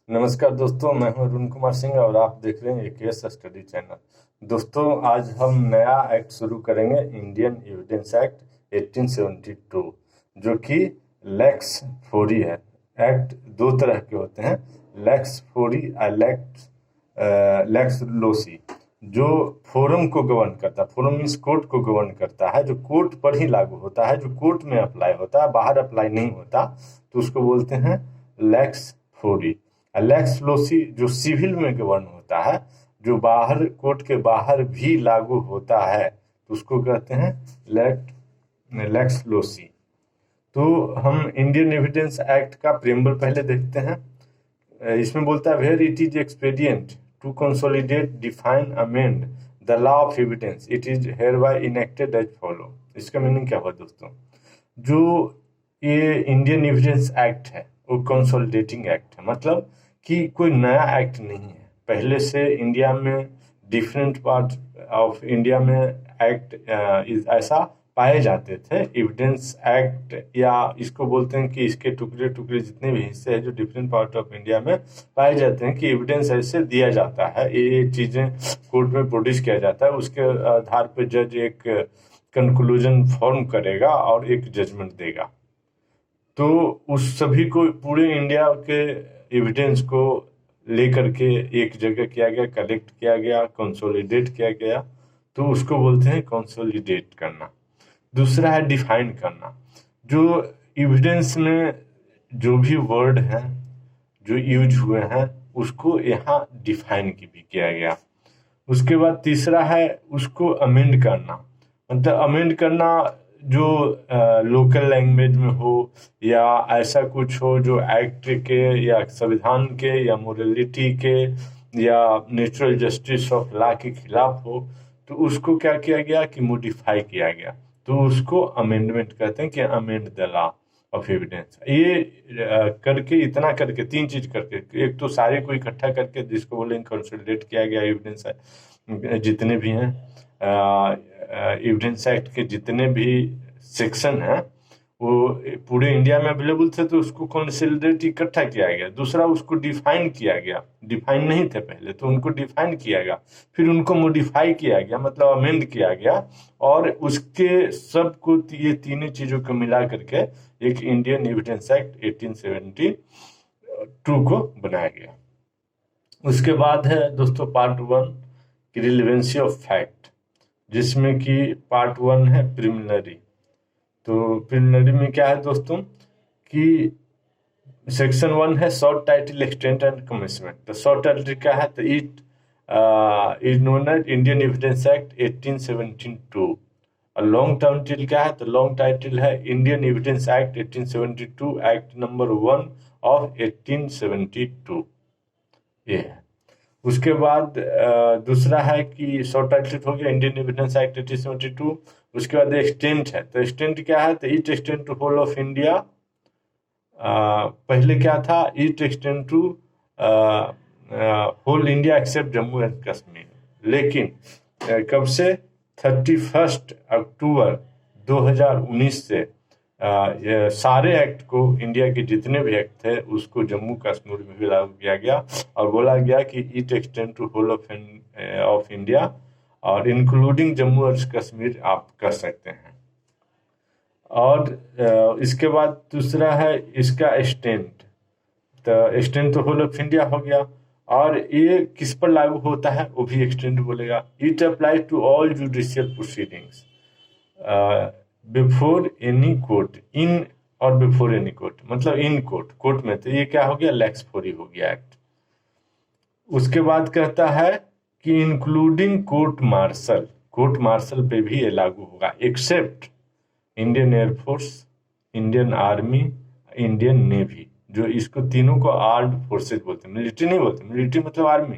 नमस्कार दोस्तों, मैं हूं अरुण कुमार सिंह और आप देख रहे हैं एकेएस स्टडी चैनल। दोस्तों, आज हम नया एक्ट शुरू करेंगे, इंडियन एविडेंस एक्ट 1872, जो कि लैक्स फोरी है। एक्ट दो तरह के होते हैं, लैक्स फोरी और लैक्स लोसी। जो फोरम को गवर्न करता है, फोरम मीन्स कोर्ट को गवर्न करता है, जो कोर्ट पर ही लागू होता है, जो कोर्ट में अप्लाई होता है, बाहर अप्लाई नहीं होता, तो उसको बोलते हैं लैक्स फोरी। लैक्स लोसी जो सिविल में गवर्न होता है, जो बाहर कोर्ट के बाहर भी लागू होता है, तो उसको कहते हैं लैक्स लोसी। तो हम इंडियन एविडेंस एक्ट का प्रेम्बल पहले देखते हैं। इसमें बोलता है where it is expedient to consolidate define amend the law of evidence it is hereby enacted as follow. इसका मीनिंग क्या हुआ दोस्तों? जो ये इंडियन एविडेंस एक्ट है वो कंसोलिडेटिंग एक्ट है, मतलब कि कोई नया एक्ट नहीं है। पहले से इंडिया में डिफरेंट पार्ट ऑफ इंडिया में एक्ट ऐसा पाए जाते थे। एविडेंस एक्ट, या इसको बोलते हैं कि इसके टुकड़े टुकड़े जितने भी हिस्से हैं जो डिफरेंट पार्ट ऑफ इंडिया में पाए जाते हैं, कि एविडेंस ऐसे दिया जाता है, ये चीज़ें कोर्ट में प्रोड्यूस किया जाता है, उसके आधार पर जज एक कंक्लूजन फॉर्म करेगा और एक जजमेंट देगा। तो उस सभी को, पूरे इंडिया के एविडेंस को लेकर के एक जगह किया गया, कलेक्ट किया गया, कंसोलिडेट किया गया, तो उसको बोलते हैं कंसोलिडेट करना। दूसरा है डिफाइन करना। जो एविडेंस में जो भी वर्ड हैं जो यूज हुए हैं उसको यहाँ डिफाइन भी किया गया। उसके बाद तीसरा है उसको अमेंड करना। मतलब अमेंड करना जो लोकल लैंग्वेज में हो, या ऐसा कुछ हो जो एक्ट के या संविधान के या मोरलिटी के या नेचुरल जस्टिस ऑफ लॉ के खिलाफ हो, तो उसको क्या किया गया कि मॉडिफाई किया गया। तो उसको अमेंडमेंट कहते हैं कि amend the law of evidence. ये करके, इतना करके, तीन चीज करके, एक तो सारे को इकट्ठा करके जिसको बोलेंगे कंसोलिडेट किया गया एविडेंस है, जितने भी हैं एविडेंस एक्ट के जितने भी सेक्शन हैं वो पूरे इंडिया में अवेलेबल थे, तो उसको कंसोलिडेट इकट्ठा किया गया। दूसरा उसको डिफाइन किया गया, डिफाइन नहीं थे पहले तो उनको डिफाइन किया गया, फिर उनको मॉडिफाई किया गया, मतलब अमेंड किया गया, और उसके सब को ये तीनों चीजों को मिला करके एक इंडियन एविडेंस एक्ट 1872 को बनाया गया। उसके बाद है दोस्तों पार्ट 1 की रिलेवेंसी ऑफ फैक्ट, जिसमें कि पार्ट 1 है प्रिलिमिनरी। तो प्रिलिमिनरी में क्या है दोस्तों कि सेक्शन 1 है short title extent and commitment. तो शॉर्ट टाइटल क्या है? तो it is known as Indian evidence act 1872। और लॉन्ग टाइटल क्या है? तो लॉन्ग टाइटल है Indian evidence act 1872, act number 1 of 1872। ये है। उसके बाद दूसरा है कि शॉर्ट टाइटल हो गया इंडियन एविडेंस एक्ट 1872। उसके बाद एक्सटेंट है। तो एक्सटेंट क्या है? तो it extend to whole of India. पहले क्या था? It extend to whole India except Jammu and Kashmir. लेकिन कब से? 31 अक्टूबर 2019 से ये सारे एक्ट को, इंडिया के जितने भी एक्ट थे उसको जम्मू कश्मीर में भी लागू किया गया, और बोला गया कि it extend to whole of India, और इंक्लूडिंग जम्मू और कश्मीर आप कर सकते हैं। और इसके बाद दूसरा है इसका एक्सटेंट। तो एक्सटेंड तो होल ऑफ इंडिया हो गया, और ये किस पर लागू होता है वो भी एक्सटेंड बोलेगा। It apply to all judicial proceedings before any court, in or before any court, मतलब इन कोर्ट, कोर्ट में। तो ये क्या हो गया? लैक्स फोरी हो गया एक्ट। उसके बाद कहता है कि including court martial, court martial पे भी ये लागू होगा, except Indian air force, Indian army, Indian navy. जो इसको तीनों को आर्म्ड फोर्सेज बोलते हैं, मिलिट्री नहीं बोलते। मिलिट्री मतलब आर्मी,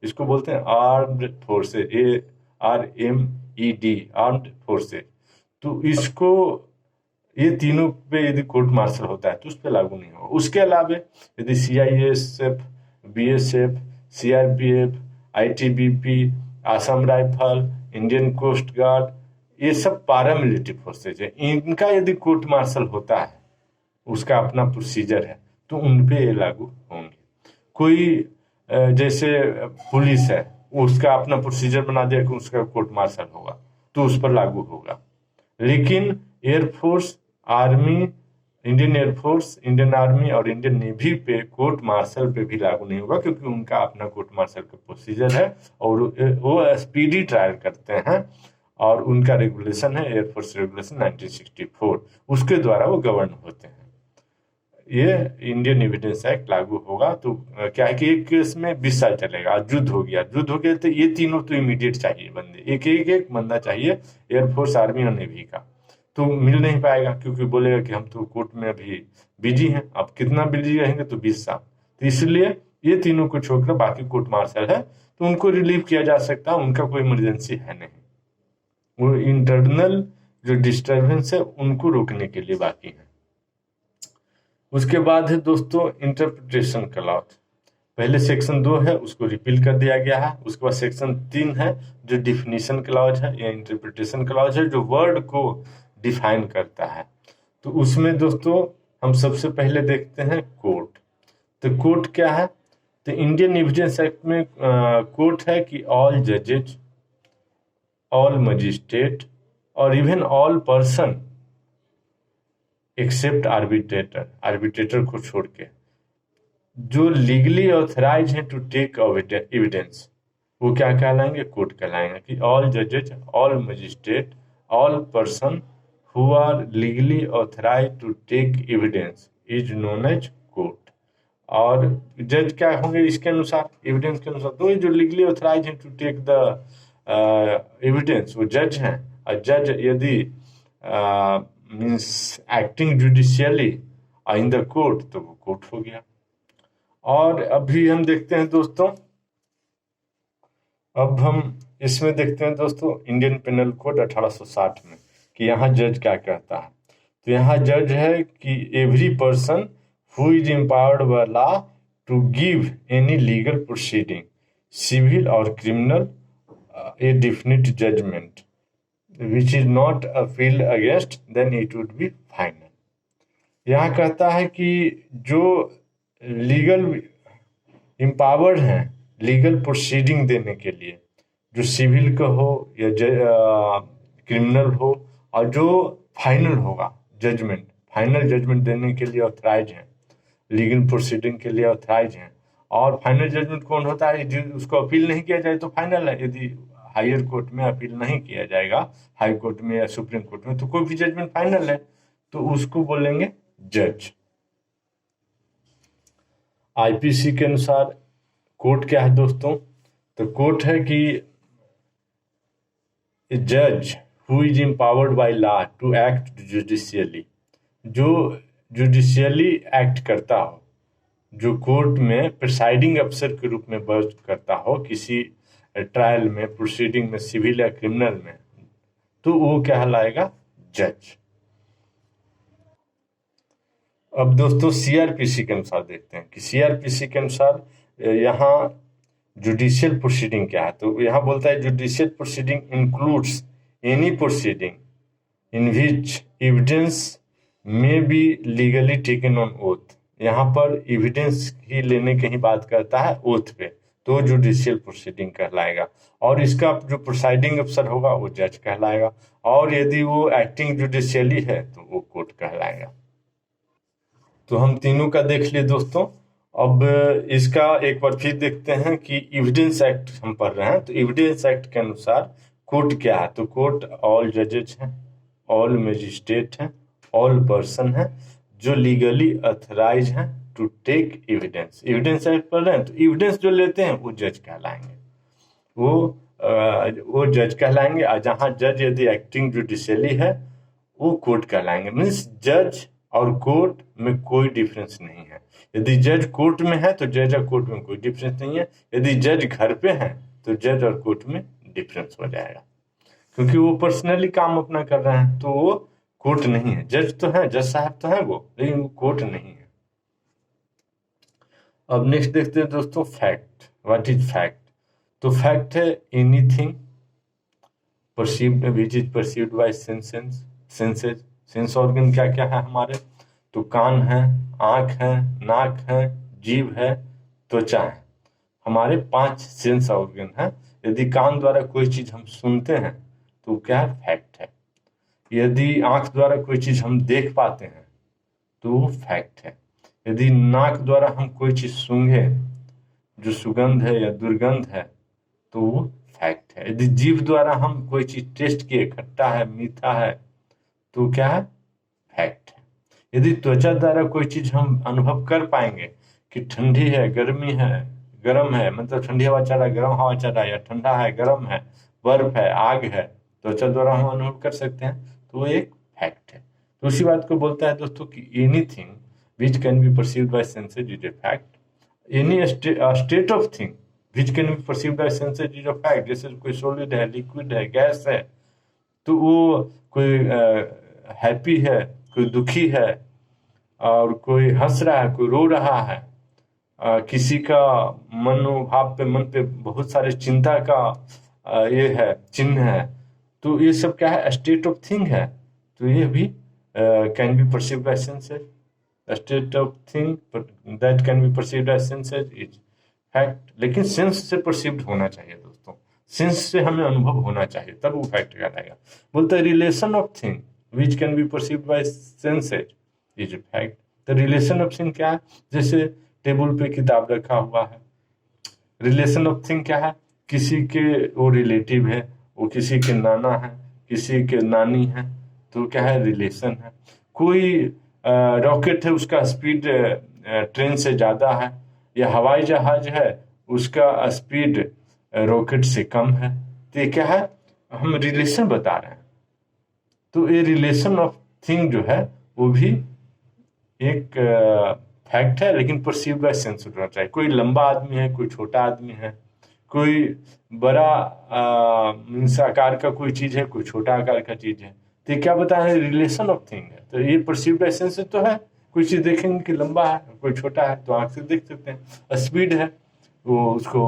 इसको बोलते हैं armed forces, ARMED, armed forces. तो इसको, ये तीनों पे यदि कोर्ट मार्शल होता है तो उस पर लागू नहीं होगा। उसके अलावा यदि CISF, BSF, CRPF, ITBP, Assam rifle, Indian coast guard, ये सब पैरामिलिट्री फोर्सेज है, इनका यदि कोर्ट मार्शल होता है, उसका अपना प्रोसीजर है, तो उन पे ये लागू होंगे। कोई जैसे पुलिस है, उसका अपना प्रोसीजर बना दिया कि उसका कोर्ट मार्शल होगा तो उस पर लागू होगा। लेकिन air force, army, Indian air force, Indian army और इंडियन नेवी पे कोर्ट मार्शल पे भी लागू नहीं होगा, क्योंकि उनका अपना कोर्ट मार्शल का प्रोसीजर है और वो स्पीडी ट्रायल करते हैं और उनका रेगुलेशन है एयरफोर्स रेगुलेशन 1964, उसके द्वारा वो गवर्न होते हैं। ये इंडियन एविडेंस एक्ट लागू होगा तो क्या है कि एक केस में 20 साल चलेगा। युद्ध हो गया तो ये तीनों तो इमीडिएट चाहिए बंदे, एक बंदा चाहिए एयरफोर्स, आर्मी और नेवी का, तो मिल नहीं पाएगा क्योंकि बोलेगा कि हम तो कोर्ट में अभी बिजी हैं। अब कितना बिजी रहेंगे तो 20 साल, तो इसलिए ये तीनों को छोड़कर बाकी कोर्ट मार्शल है तो उनको रिलीव किया जा सकता है, उनका कोई इमरजेंसी है नहीं। वो इंटरनल जो डिस्टर्बेंस है उनको रोकने के लिए बाकी है। उसके बाद है दोस्तों इंटरप्रिटेशन क्लॉज। पहले सेक्शन 2 है उसको रिपील कर दिया गया है। उसके बाद सेक्शन 3 है जो डिफिनीशन क्लॉज है या इंटरप्रिटेशन क्लॉज है, जो वर्ड को डिफाइन करता है। तो उसमें दोस्तों हम सबसे पहले देखते हैं कोर्ट। तो कोर्ट क्या है? तो इंडियन एविडेंस एक्ट में कोर्ट है कि ऑल जजेज, ऑल मजिस्ट्रेट और even all person except arbitrator, arbitrator को छोड़ के, जो लीगली ऑथराइज हैं टू टेक एविडेंस, वो क्या कहलाएंगे? कोर्ट कहलाएंगे। कि ऑल जजेज, all magistrate, all person who are legally authorize to take evidence is known as court. और जज क्या होंगे इसके अनुसार, एविडेंस के अनुसार? तो ये जो लीगली ऑथराइज हैं टू टेक द एविडेंस वो जज हैं। और जज यदि means acting judicially in the court तो वो कोर्ट हो गया। और अभी हम देखते हैं दोस्तों, अब हम इसमें देखते हैं दोस्तों इंडियन पेनल कोड 1860 में कि यहाँ जज क्या कहता है। तो यहाँ जज है कि every person who is empowered by law to give any legal proceeding, civil और criminal, a definite judgment which is not appealed against, then it would be final. यहाँ कहता है कि जो लीगल एम्पावर्ड हैं लीगल प्रोसीडिंग देने के लिए, जो सिविल का हो या क्रिमिनल हो, और जो फाइनल होगा जजमेंट, फाइनल जजमेंट देने के लिए ऑथराइज हैं, लीगल प्रोसीडिंग के लिए ऑथराइज हैं। और फाइनल जजमेंट कौन होता है? यदि उसको अपील नहीं किया जाए तो फाइनल है। यदि हायर कोर्ट में अपील नहीं किया जाएगा, हाई कोर्ट में या सुप्रीम कोर्ट में, तो कोई भी जजमेंट फाइनल है, तो उसको बोलेंगे जज। आईपीसी के अनुसार कोर्ट क्या है दोस्तों? तो कोर्ट है कि जज who is empowered by law to act judicially, जो जुडिशियली एक्ट करता हो, जो कोर्ट में प्रिसाइडिंग अफसर के रूप में वर्क करता हो किसी ट्रायल में, प्रोसीडिंग में, सिविल या क्रिमिनल में, तो वो कहलाएगा जज। अब दोस्तों सीआरपीसी के अनुसार देखते हैं कि सीआरपीसी के अनुसार यहाँ जुडिशियल प्रोसीडिंग क्या है। तो यहाँ बोलता है judicial proceeding includes any proceeding in which evidence may be legally taken on oath. यहाँ पर एविडेंस ही लेने की ही बात करता है ओथ पे, तो जुडिशियल प्रोसीडिंग कहलाएगा। और इसका जो प्रिसाइडिंग अफसर होगा वो जज कहलाएगा। और यदि वो एक्टिंग जुडिशियली है तो वो कोर्ट कहलाएगा। तो हम तीनों का देख लिए दोस्तों। अब इसका एक बार फिर देखते हैं कि एविडेंस एक्ट हम पढ़ रहे हैं। तो एविडेंस एक्ट के अनुसार कोर्ट क्या है? तो कोर्ट ऑल जजेज हैं, ऑल मजिस्ट्रेट हैं, ऑल पर्सन हैं जो लीगली ऑथराइज हैं to take evidence. Evidence act पढ़ रहे हैं तो एविडेंस जो लेते हैं वो जज कहलाएंगे, वो जज कहलाएंगे। और जहाँ जज यदि एक्टिंग जुडिशियली है वो कोर्ट कहलाएंगे। मीन्स जज और कोर्ट में कोई डिफरेंस नहीं है। यदि जज कोर्ट में है तो जज और कोर्ट में कोई डिफरेंस नहीं है। यदि जज घर पे है तो जज और कोर्ट में डिफरेंस हो जाएगा, क्योंकि वो पर्सनली काम अपना कर रहे हैं, तो वो कोर्ट नहीं है। जज तो है, जज साहब तो है वो, लेकिन वो कोर्ट नहीं है। अब नेक्स्ट देखते हैं दोस्तों फैक्ट। What is fact? तो फैक्ट है anything perceived which is perceived bye senses. Sense organ क्या क्या है हमारे? तो कान है, आंख है, नाक है, जीभ है, त्वचा है, हमारे 5 सेंस ऑर्गन हैं। यदि कान द्वारा कोई चीज हम सुनते हैं तो क्या है, फैक्ट है। यदि आंख द्वारा कोई चीज हम देख पाते हैं तो वो फैक्ट है। यदि नाक द्वारा हम कोई चीज सूंघे जो सुगंध है या दुर्गंध है तो वो फैक्ट है। यदि जीभ द्वारा हम कोई चीज टेस्ट किए, खट्टा है, मीठा है, तो क्या है, फैक्ट है। यदि त्वचा द्वारा कोई चीज हम अनुभव कर पाएंगे कि ठंडी है, गर्मी है, गर्म है, मतलब ठंडी हवा चल रहा है, गर्म हवा चल रहा है, या ठंडा है, गर्म है, बर्फ है, आग है, त्वचा द्वारा हम अनुभव कर सकते हैं, तो वो एक फैक्ट है। तो उसी बात को बोलता है दोस्तों कि anything which can be perceived bye senses is a fact. Any state of thing which can be perceived bye senses is a fact. जैसे कोई सॉलिड है, लिक्विड है, गैस है, तो वो कोई हैप्पी है, कोई दुखी है, और कोई हंस रहा है, कोई रो रहा है, किसी का मनोभाव पे, मन पे बहुत सारे चिंता का ये है, चिन्ह है, तो ये सब क्या है, स्टेट ऑफ थिंग है। तो ये भी can be perceived bye senses. State of thing that can be perceived bye senses is fact. लेकिन सेंस से परसीव्ड होना चाहिए दोस्तों, सेंस से हमें अनुभव होना चाहिए, तब वो फैक्ट कहलाएगा। बोलते हैं relation of thing which can be perceived bye senses is fact. तो रिलेशन ऑफ थिंग क्या है, जैसे टेबल पे किताब रखा हुआ है, रिलेशन ऑफ थिंग क्या है, किसी के वो रिलेटिव है, वो किसी के नाना है, किसी के नानी है, तो क्या है, रिलेशन है। कोई रॉकेट है, उसका स्पीड ट्रेन से ज़्यादा है, या हवाई जहाज है, उसका स्पीड रॉकेट से कम है, तो ये क्या है, हम रिलेशन बता रहे हैं। तो ये रिलेशन ऑफ थिंग जो है वो भी एक फैक्ट है, लेकिन परसीव्ड बाय सेंस होना चाहिए। कोई लंबा आदमी है, कोई छोटा आदमी है, कोई बड़ा मीन्स आकार का कोई चीज है, कोई छोटा आकार का चीज है, तो ये क्या बता है, रिलेशन ऑफ थिंग है। तो ये परसीव्ड बाय सेंस तो है, कोई चीज देखेंगे कि लंबा है, कोई छोटा है, तो आंख से देख सकते हैं। स्पीड है, वो उसको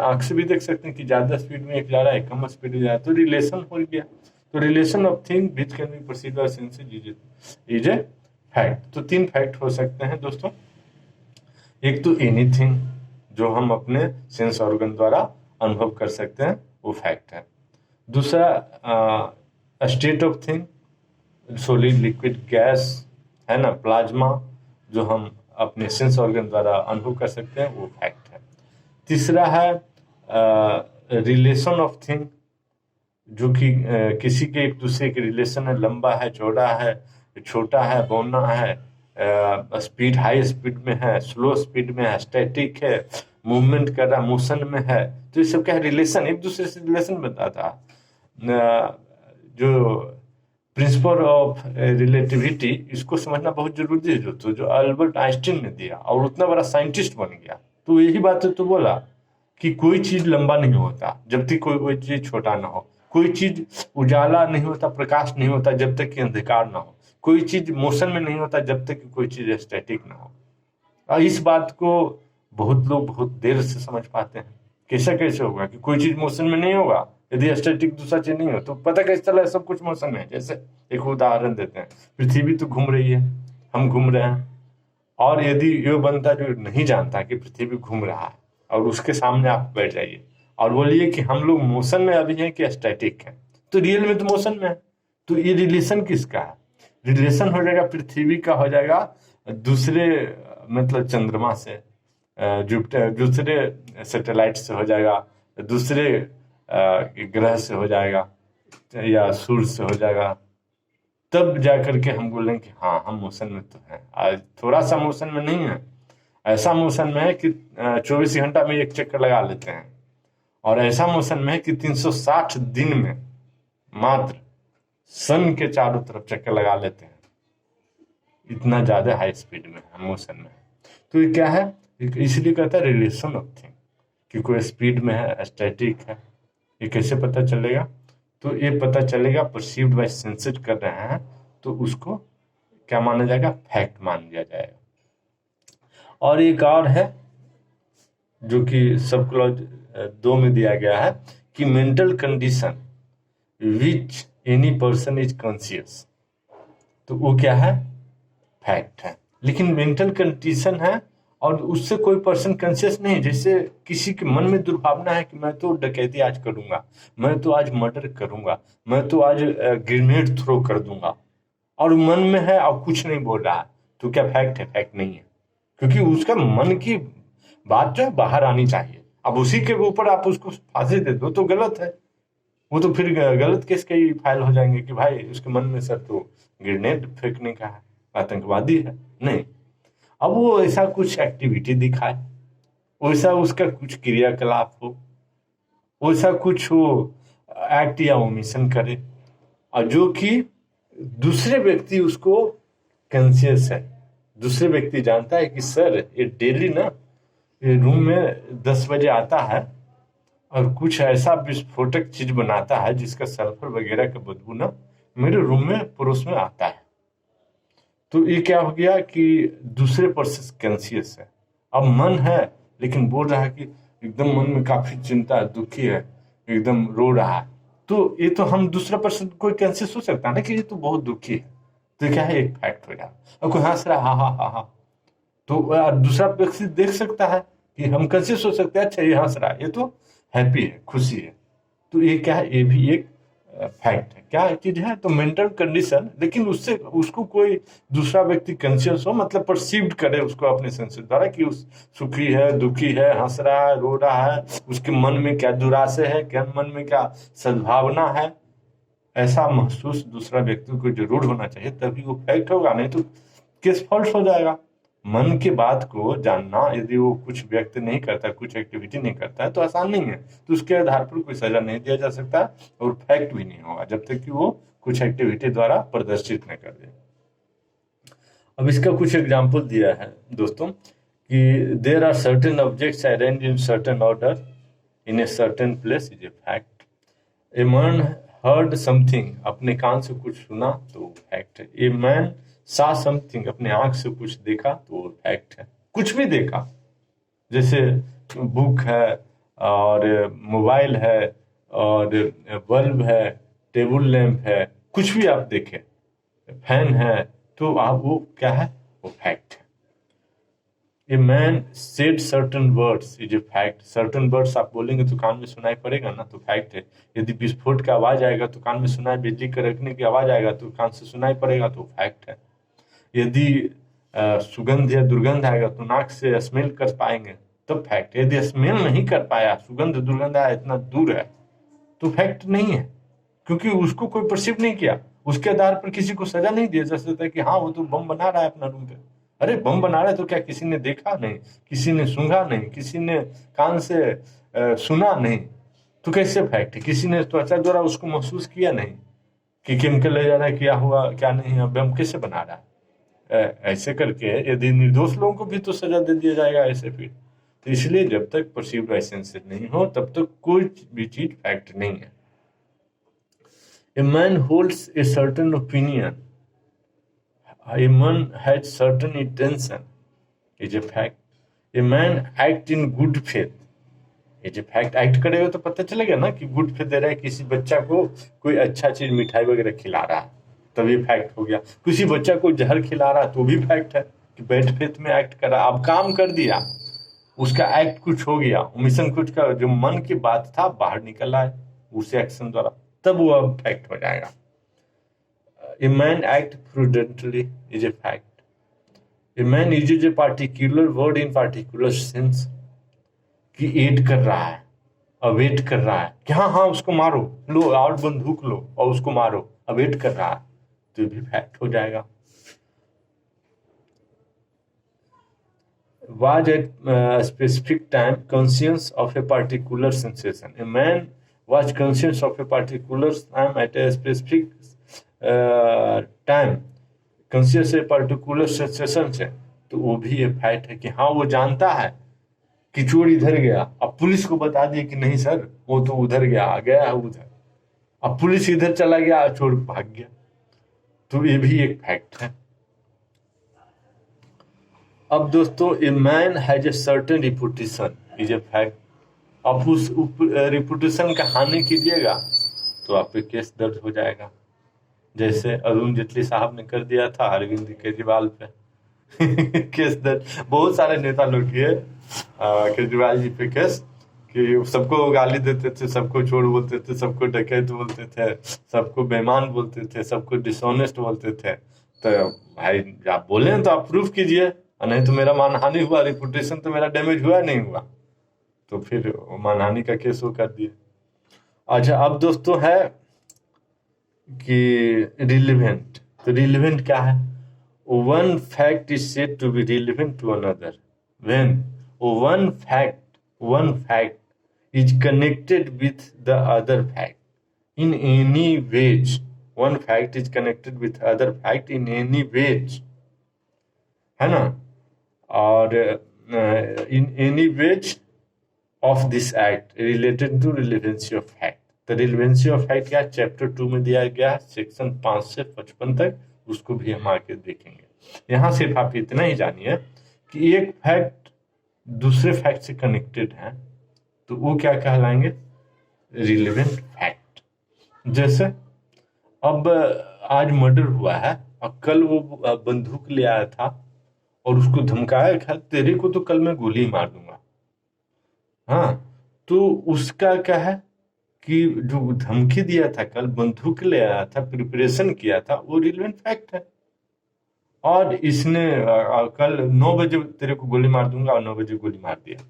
आंख से भी देख सकते हैं कि ज्यादा स्पीड में एक जा रहा है, कम स्पीड में जा रहा है, तो रिलेशन हो गया। तो relation of thing which can be perceived bye senses is a fact. तो 3 फैक्ट हो सकते हैं दोस्तों। एक तो एनीथिंग, जो हम अपने सेंस ऑर्गन द्वारा अनुभव कर सकते हैं, वो फैक्ट है। दूसरा state of thing, solid, liquid, gas है ना, प्लाज्मा, जो हम अपने सेंस ऑर्गन द्वारा अनुभव कर सकते हैं, वो फैक्ट है। तीसरा है रिलेशन ऑफ थिंग, जो कि किसी के एक दूसरे के रिलेशन है, लंबा है, चौड़ा है, छोटा है, बौना है, स्पीड हाई स्पीड में है, स्लो स्पीड में है, स्टैटिक है, मूवमेंट कर रहा, मोशन में है, तो ये सब क्या है, रिलेशन, एक दूसरे से रिलेशन बताता है। जो प्रिंसिपल ऑफ रिलेटिविटी, इसको समझना बहुत जरूरी है दोस्तों, जो अल्बर्ट आइंस्टीन ने दिया, और उतना बड़ा साइंटिस्ट बन गया। तो यही बात है, तो बोला कि कोई चीज लंबा नहीं होता जब तक कोई चीज छोटा ना हो, कोई चीज उजाला नहीं होता, प्रकाश नहीं होता जब तक कि अंधकार ना हो, कोई चीज मोशन में नहीं होता जब तक कि कोई चीज स्टैटिक ना हो। और इस बात को बहुत लोग बहुत देर से समझ पाते हैं। कैसे होगा कि कोई चीज मोशन में नहीं होगा यदि स्टैटिक दूसरा चीज नहीं हो, तो पता कैसे चला सब कुछ मोशन में है। जैसे एक उदाहरण देते हैं, पृथ्वी तो घूम रही है, हम घूम रहे हैं, और यदि ये बंदा जो नहीं जानता कि पृथ्वी घूम रहा है और उसके सामने आप बैठ जाइए और बोलिए कि हम लोग मोशन में अभी हैं कि स्टैटिक है, तो रियल में तो मोशन में है। तो ये रिलेशन किसका है, रिलेशन हो जाएगा पृथ्वी का, हो जाएगा दूसरे मतलब चंद्रमा से, जुपिटर, दूसरे सैटेलाइट से हो जाएगा, दूसरे ग्रह से हो जाएगा, या सूर्य से हो जाएगा, तब जा करके हम बोलेंगे कि हाँ हम मोशन में तो हैं। आज थोड़ा सा मोशन में नहीं है, ऐसा मोशन में है कि 24 घंटा में एक चक्कर लगा लेते हैं, और ऐसा मोशन में है कि 360 दिन में मात्र सन के चारों तरफ चक्कर लगा लेते हैं। इतना ज्यादा हाई स्पीड में है, मोशन में है। तो ये क्या है, इसलिए कहता है रिलेशन ऑफ थिंग, कि कोई स्पीड में है, स्टैटिक है। ये कैसे पता चलेगा, तो ये पता चलेगा परसीव्ड बाय सेंसेस कर रहे हैं, तो उसको क्या माना जाएगा, फैक्ट मान लिया जाएगा। और एक और है जो कि सब क्लॉज 2 में दिया गया है कि mental condition which any person is conscious, तो वो क्या है, फैक्ट है। लेकिन मेंटल कंडीशन है और उससे कोई पर्सन कॉन्शियस नहीं। जैसे किसी के मन में दुर्भावना है कि मैं तो डकैती आज करूंगा, मैं तो आज मर्डर करूंगा, मैं तो आज ग्रेनेड थ्रो कर दूंगा, और मन में है और कुछ नहीं बोल रहा है, तो क्या फैक्ट है? फैक्ट नहीं है, क्योंकि उसका मन की बात जो है बाहर आनी चाहिए। अब उसी के ऊपर आप उसको फांसी दे दो तो गलत है, वो तो फिर गलत केस के ही फाइल हो जाएंगे कि भाई उसके मन में सर तो ग्रेनेड फेंकने का है, आतंकवादी है। नहीं, अब वो ऐसा कुछ एक्टिविटी दिखाए, वैसा उसका कुछ क्रियाकलाप हो, वैसा कुछ वो एक्ट या ओमिशन करे, और जो कि दूसरे व्यक्ति उसको कॉन्शियस है, दूसरे व्यक्ति जानता है कि सर ये डेली ना ये रूम में 10 बजे आता है और कुछ ऐसा विस्फोटक चीज बनाता है जिसका सल्फर वगैरह का बदबू ना मेरे रूम में पड़ोस में आता है। तो ये क्या हो गया कि दूसरे पर्सन कॉन्शियस है, अब मन है लेकिन बोल रहा है कि एकदम मन में काफी चिंता है, दुखी है, एकदम रो रहा है। तो ये तो हम दूसरा पर्सन कोई कॉन्शियस हो सकता है ना कि ये तो बहुत दुखी है, तो क्या है, एक फैक्ट हो जाए। और कोई हंस रहा है, हा हा हा हा, तो दूसरा व्यक्ति देख सकता है कि हम कैसे सोच सकते हैं अच्छा ये हंस रहा है, ये तो हैप्पी है, खुशी है। तो ये क्या है, ये भी एक फैक्ट है। क्या चीज है, तो मेंटल कंडीशन, लेकिन उससे उसको कोई दूसरा व्यक्ति कॉन्शियस हो, मतलब परसीव्ड करे उसको अपने सेंसेस द्वारा कि उस सुखी है, दुखी है, हंस रहा है, रो रहा है, उसके मन में क्या दुराशे है, क्या मन में क्या सद्भावना है, ऐसा महसूस दूसरा व्यक्ति को जरूर होना चाहिए, तभी वो फैक्ट होगा, नहीं तो केस फॉल्स हो जाएगा। मन की बात को जानना यदि वो कुछ व्यक्त नहीं करता, कुछ एक्टिविटी नहीं करता है तो आसान नहीं है, तो उसके आधार पर कोई सजा नहीं दिया जा सकता और फैक्ट भी नहीं होगा जब तक कि वो कुछ एक्टिविटी द्वारा प्रदर्शित न कर दे। अब इसका कुछ एग्जाम्पल दिया है दोस्तों कि there are certain objects arrange in certain order in a certain place is a fact. A man heard something, अपने कान से कुछ सुना तो फैक्ट है। ए मैन सा समथिंग, अपने आंख से कुछ देखा तो फैक्ट है। कुछ भी देखा, जैसे बुक है और मोबाइल है और बल्ब है, टेबल लैंप है, कुछ भी आप देखें, फैन है, तो आप वो क्या है, वो फैक्ट है। A man said certain words is a fact. Certain words आप बोलेंगे तो कान में सुनाई पड़ेगा ना, तो फैक्ट है। यदि विस्फोट का आवाज आएगा तो कान में सुनाई, बिजली कड़कने की आवाज आएगा तो कान से सुनाई पड़ेगा, तो फैक्ट है। यदि सुगंध या दुर्गंध आएगा तो नाक से स्मेल कर पाएंगे, तो फैक्ट। यदि स्मेल नहीं कर पाया, सुगंध दुर्गंध आया, इतना दूर है, तो फैक्ट नहीं है, क्योंकि उसको कोई परसीव नहीं किया। उसके आधार पर किसी को सजा नहीं दिया जा सकता कि हाँ वो तो बम बना रहा है अपना रूम पे। अरे बम बना रहा है तो क्या किसी ने देखा नहीं, किसी ने सूंघा नहीं, किसी ने कान से सुना नहीं, तो कैसे फैक्ट है? किसी ने त्वचा द्वारा उसको महसूस किया नहीं कि केमिकल ले जा रहा है, क्या हुआ क्या नहीं, अब बम कैसे बना रहा है? ऐसे करके यदि निर्दोष लोगों को भी तो सजा दे दिया जाएगा ऐसे फिर। तो इसलिए जब तक परसीव्ड लाइसेंस नहीं हो तब तक कोई भी चीज फैक्ट नहीं है। A man holds a certain opinion, a man has certain intention is a fact. A man act in good faith is a fact. Act करेगा तो पता चलेगा ना कि गुड फेथ दे रहा है, किसी बच्चा को कोई अच्छा चीज मिठाई वगैरह खिला रहा है, तभी फैक्ट हो गया। किसी बच्चा को जहर खिला रहा तो भी फैक्ट है कि बैड फेथ में एक्ट कर रहा। अब काम कर दिया, उसका एक्ट कुछ हो गया, मिशन कुछ का, जो मन की बात था बाहर निकल आए उस एक्शन द्वारा, तब वो अब फैक्ट हो जाएगा। A man act prudently is a fact. A man usage a particular word in particular sense, कि एड कर रहा है, अवेट कर रहा है कि हाँ हाँ उसको मारो, लो और बंदूक लो और उसको मारो, अवेट कर रहा है, तो भी फैक्ट हो जाएगा। Was at a specific time conscious of a particular sensation. A man was conscious of a particular time at a specific time, conscious a particular sensation से, तो वो भी एक फैक्ट है कि हाँ वो जानता है कि चोर इधर गया, अब पुलिस को बता दिया कि नहीं सर वो तो उधर गया है उधर, अब पुलिस इधर चला गया, चोर भाग गया, तो ये भी एक फैक्ट है। अब दोस्तों, a man has a certain reputation is a fact. आप उस रिपुटेशन का हानि कीजिएगा तो आप पे केस दर्ज हो जाएगा, जैसे अरुण जेटली साहब ने कर दिया था अरविंद केजरीवाल पे। केस दर्ज, बहुत सारे नेता लोग किए केजरीवाल जी पे केस, कि सबको गाली देते थे, सबको चोर बोलते थे, सबको डकैत बोलते थे, सबको बेईमान बोलते थे, सबको डिसऑनेस्ट बोलते थे। तो भाई आप बोले हैं तो आप प्रूफ कीजिए, और नहीं तो मेरा मानहानि हुआ, रिपुटेशन तो मेरा डैमेज हुआ नहीं हुआ, तो फिर मानहानि का केस वो कर दिए। अच्छा, अब दोस्तों है कि रिलेवेंट। तो रिलेवेंट क्या है? One fact is said to be relevant to another when one fact is connected with the other fact in any ways. One fact is connected with other fact in any ways, है ना? और in any ways of this act related to relevancy of fact. तो relevancy of fact क्या chapter 2 में दिया गया है, section 5 से 55 तक, उसको भी हम आगे देखेंगे। यहाँ सिर्फ आप इतना ही जानिए कि एक फैक्ट दूसरे फैक्ट से कनेक्टेड है तो वो क्या कहलाएंगे? Relevant fact. जैसे अब आज मर्डर हुआ है और कल वो बंदूक ले आया था और उसको धमकाया था, तेरे को तो कल मैं गोली मार दूंगा। हाँ, तो उसका क्या है कि जो धमकी दिया था, कल बंदूक ले आया था, प्रिपरेशन किया था, वो रिलेवेंट फैक्ट है। और इसने कल 9 बजे तेरे को गोली मार दूंगा और 9 बजे गोली मार दिया,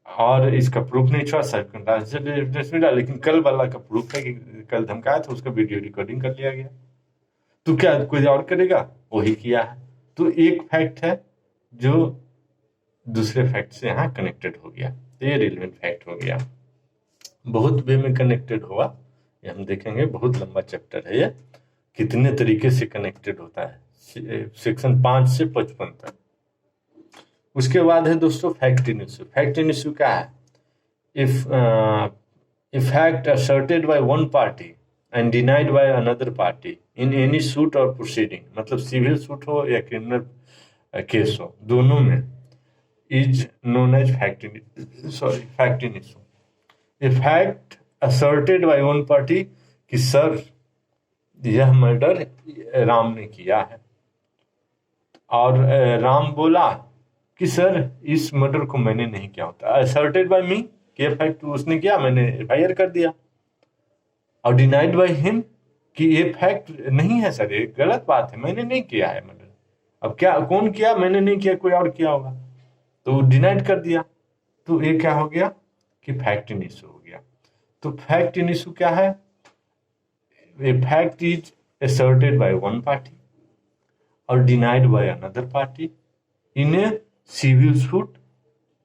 और इसका प्रूफ नहीं छोड़ा, सर्कमस्टेंशियल एविडेंस मिला, लेकिन कल वाला का प्रूफ है कि कल धमकाया था, उसका वीडियो रिकॉर्डिंग कर लिया गया। तो क्या कोई और करेगा? वही किया है। तो एक फैक्ट है जो दूसरे फैक्ट से यहाँ कनेक्टेड हो गया, तो ये रिलेवेंट फैक्ट हो गया। बहुत वे में कनेक्टेड हुआ, ये हम देखेंगे, बहुत लंबा चैप्टर है ये, कितने तरीके से कनेक्टेड होता है, सेक्शन 5 से 55 तक। उसके बाद है दोस्तों fact in issue. Fact in issue क्या है? If fact asserted by one party and denied by another party in any suit or proceeding, मतलब सिविल सूट हो या क्रिमिनल केस हो, दोनों में, is known as fact in issue. A fact asserted by one party कि sir यह murder Ram ने किया है, और राम बोला कि सर इस मर्डर को मैंने नहीं किया होता, असर्टेड बाय मी कि फैक्ट उसने किया, मैंने एफआईआर कर दिया, और डिनाइड बाय हिम कि ये फैक्ट नहीं है सर, ये गलत बात है, मैंने नहीं किया है मर्डर। अब क्या, कौन किया? मैंने नहीं किया, कोई और किया होगा, तो डिनाइड कर दिया। तो ये क्या हो गया कि फैक्ट इन इशू हो गया। तो फैक्ट इन इशू क्या है? A fact is asserted by one party or denied by another party in a civil suit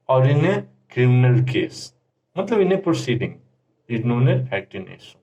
or in a criminal case, मतलब in a proceeding, is known as fact in issue।